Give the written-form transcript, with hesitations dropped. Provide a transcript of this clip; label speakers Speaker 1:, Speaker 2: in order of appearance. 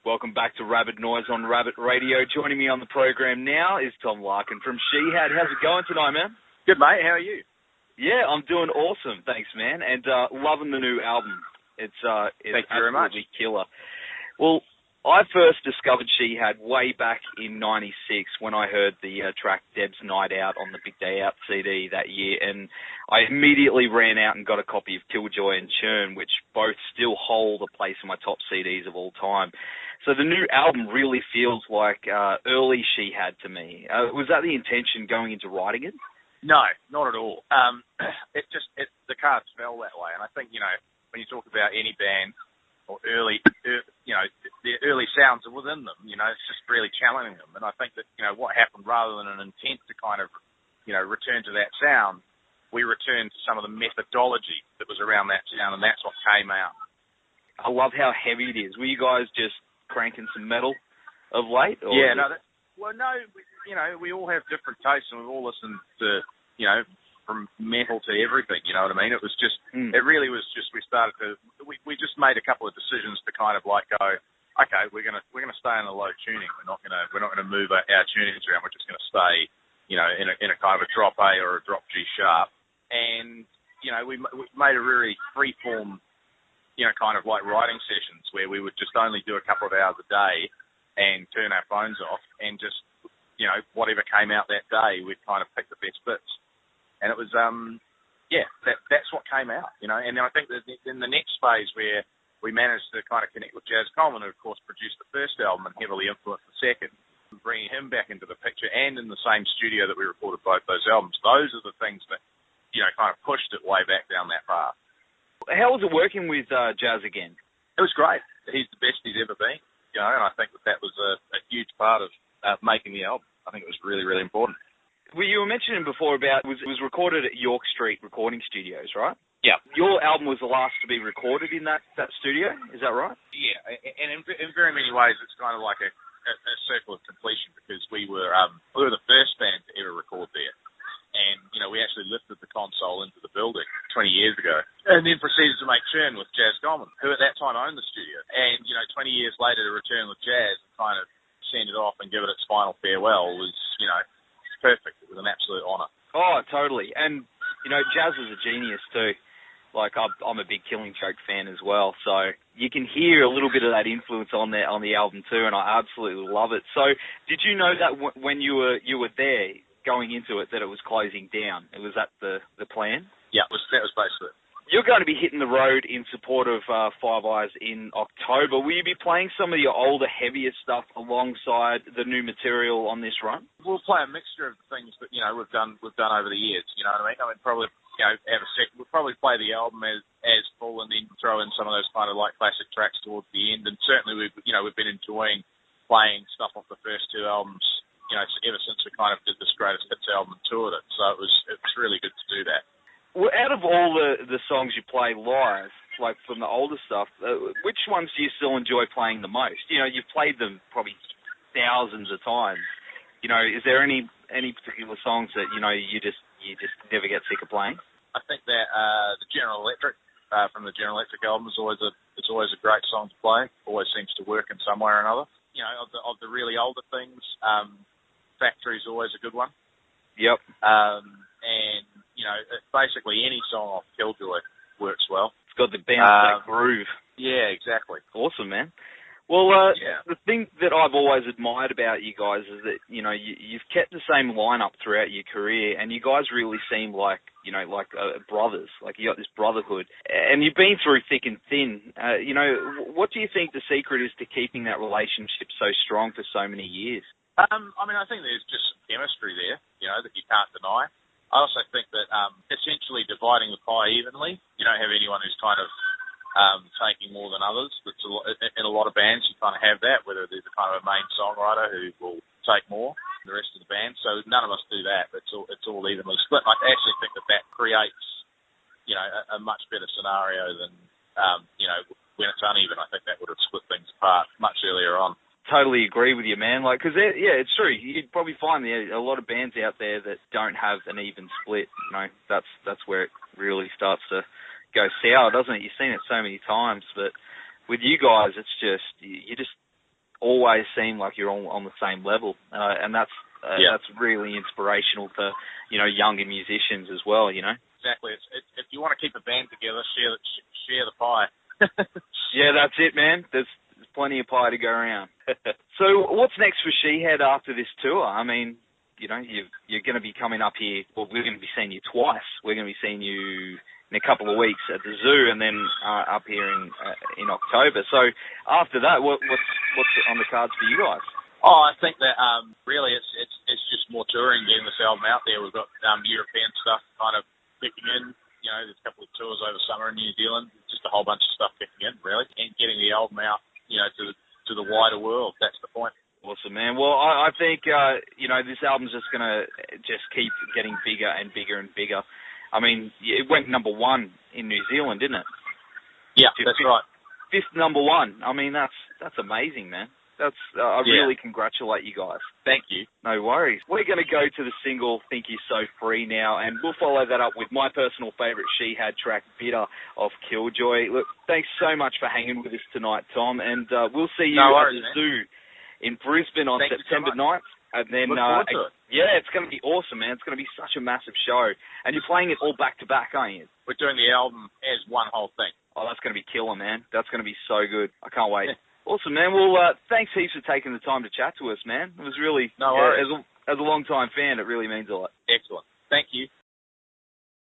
Speaker 1: Welcome back to RABID NOISE on RABID Radio. Joining me on the program now is Tom Larkin from Shihad. How's it going tonight, man?
Speaker 2: Good, mate. How are you?
Speaker 1: Yeah, I'm doing awesome. Thanks, man. And loving the new album. It's
Speaker 2: Thank you very much.
Speaker 1: Absolutely killer. Well, I first discovered Shihad way back in '96 when I heard the track Deb's Night Out on the Big Day Out CD that year, and I immediately ran out and got a copy of Killjoy and Churn, which both still hold a place in my top CDs of all time. So the new album really feels like early Shihad to me. Was that the intention going into writing it?
Speaker 2: No, not at all. The cards fell that way, and I think, when you talk about any band or early, the early sounds are within them. It's just really challenging them. And I think that, what happened, rather than an intent to kind of, return to that sound, we returned to some of the methodology that was around that sound, and that's what came out.
Speaker 1: I love how heavy it is. Were you guys just cranking some metal of late? Or
Speaker 2: yeah, no, we all have different tastes, and we've all listened to, from metal to everything, you know what I mean? It was just, It really was just, we just made a couple of decisions to kind of like go, okay, we're gonna stay in the low tuning. We're not gonna move our tunings around. We're just gonna stay, in a kind of a drop A or a drop G sharp. And we made a really free form, kind of like writing sessions where we would just only do a couple of hours a day and turn our phones off and just, whatever came out that day, we'd kind of pick the best bits. And it was, that's what came out, And then I think that in the next phase where we managed to kind of connect with Jazz Coleman, who of course produced the first album and heavily influenced the second, bringing him back into the picture and in the same studio that we recorded both those albums, those are the things that, kind of pushed it way back down that path.
Speaker 1: How was it working with Jazz again?
Speaker 2: It was great. He's the best he's ever been, and I think that was a huge part of making the album. I think it was really, really important.
Speaker 1: Well, you were mentioning before about it was recorded at York Street Recording Studios, right?
Speaker 2: Yeah.
Speaker 1: Your album was the last to be recorded in that studio, is that right?
Speaker 2: Yeah, and in very many ways it's kind of like a circle of completion, because we were the first band to ever record there. And, we actually lifted the console into the building 20 years ago and then proceeded to make Churn with Jazz Coleman, who at that time owned the studio. And, 20 years later to return with Jazz and kind of send it off and give it its final farewell was, perfect. It was an absolute honour.
Speaker 1: Oh, totally. And, Jazz was a genius too. Like, I'm a big Killing Joke fan as well, so you can hear a little bit of that influence on the album too, and I absolutely love it. So, did you know that when you were there, going into it, that it was closing down? Was that the plan?
Speaker 2: Yeah, that was basically it.
Speaker 1: You're going to be hitting the road in support of Five Eyes in October. Will you be playing some of your older, heavier stuff alongside the new material on this run?
Speaker 2: We'll play a mixture of the things that we've done over the years. You know what I mean? Probably have a second. We'll probably play the album as full, and then throw in some of those kind of like classic tracks towards the end. And certainly we've been enjoying playing stuff off the first two albums, ever since we kind of did this Greatest Hits album and toured it. So it was really good to do that.
Speaker 1: Well, out of all the songs you play live, like from the older stuff, which ones do you still enjoy playing the most? You've played them probably thousands of times. Is there any particular songs that you just never get sick of playing?
Speaker 2: I think that the General Electric from the General Electric album is always a great song to play. Always seems to work in some way or another. Of the really older things, Factory's always a good one.
Speaker 1: Yep.
Speaker 2: And basically any song off Killjoy works well.
Speaker 1: It's got the bounce, that groove.
Speaker 2: Yeah, exactly.
Speaker 1: Awesome, man. Well, The thing that I've always admired about you guys is that, you've kept the same lineup throughout your career, and you guys really seem like, brothers. Like, you got this brotherhood. And you've been through thick and thin. What do you think the secret is to keeping that relationship so strong for so many years?
Speaker 2: I think there's just some chemistry there, that you can't deny. I also think that essentially dividing the pie evenly, you don't have anyone who's kind of taking more than others. In a lot of bands, you kind of have that, whether there's a kind of a main songwriter who will take more than the rest of the band. So none of us do that. It's all evenly split. I actually think that creates, a much better scenario than, when it's uneven. I think that would have split things apart much earlier on.
Speaker 1: Totally agree with you, man. Like, because it's true. You'd probably find there a lot of bands out there that don't have an even split. That's where it really starts to go sour, doesn't it? You've seen it so many times, but with you guys, it's just you just always seem like you're all on the same level, and that's really inspirational to, you know, younger musicians as well, you know.
Speaker 2: Exactly. If you want to keep a band together, share the pie.
Speaker 1: Yeah, that's it, man. There's plenty of pie to go around. So what's next for Shihad after this tour? I mean, you know, you're going to be coming up here. Well, we're going to be seeing you twice. We're going to be seeing you in a couple of weeks at the zoo, and then up here in October. So after that, what's on the cards for you guys?
Speaker 2: Oh, I think that really it's just more touring, getting this album out there. We've got European stuff kind of kicking in. You know, there's a couple of tours over summer in New Zealand. Just a whole bunch of stuff kicking in, really, and getting the album out, you know, to the wider world. That's the point.
Speaker 1: Awesome, man. Well, I think, you know, this album's just going to just keep getting bigger and bigger and bigger. I mean, it went number 1 in New Zealand, didn't it?
Speaker 2: Yeah, that's right.
Speaker 1: 5th number 1. I mean, that's amazing, man. I really congratulate you guys.
Speaker 2: Thank you.
Speaker 1: No worries. We're going to go to the single Think You're So Free now, and we'll follow that up with my personal favourite Shihad track, Bitter of Killjoy. Look, thanks so much for hanging with us tonight, Tom, and we'll see you at the zoo in Brisbane on September 9th. And then, yeah, it's going to be awesome, man. It's going to be such a massive show. And you're playing it all back-to-back, aren't you?
Speaker 2: We're doing the album as one whole thing.
Speaker 1: Oh, that's going to be killer, man. That's going to be so good. I can't wait. Awesome, man. Well, thanks heaps for taking the time to chat to us, man. It was really,
Speaker 2: no worries.
Speaker 1: As a long-time fan, it really means a lot.
Speaker 2: Excellent. Thank you.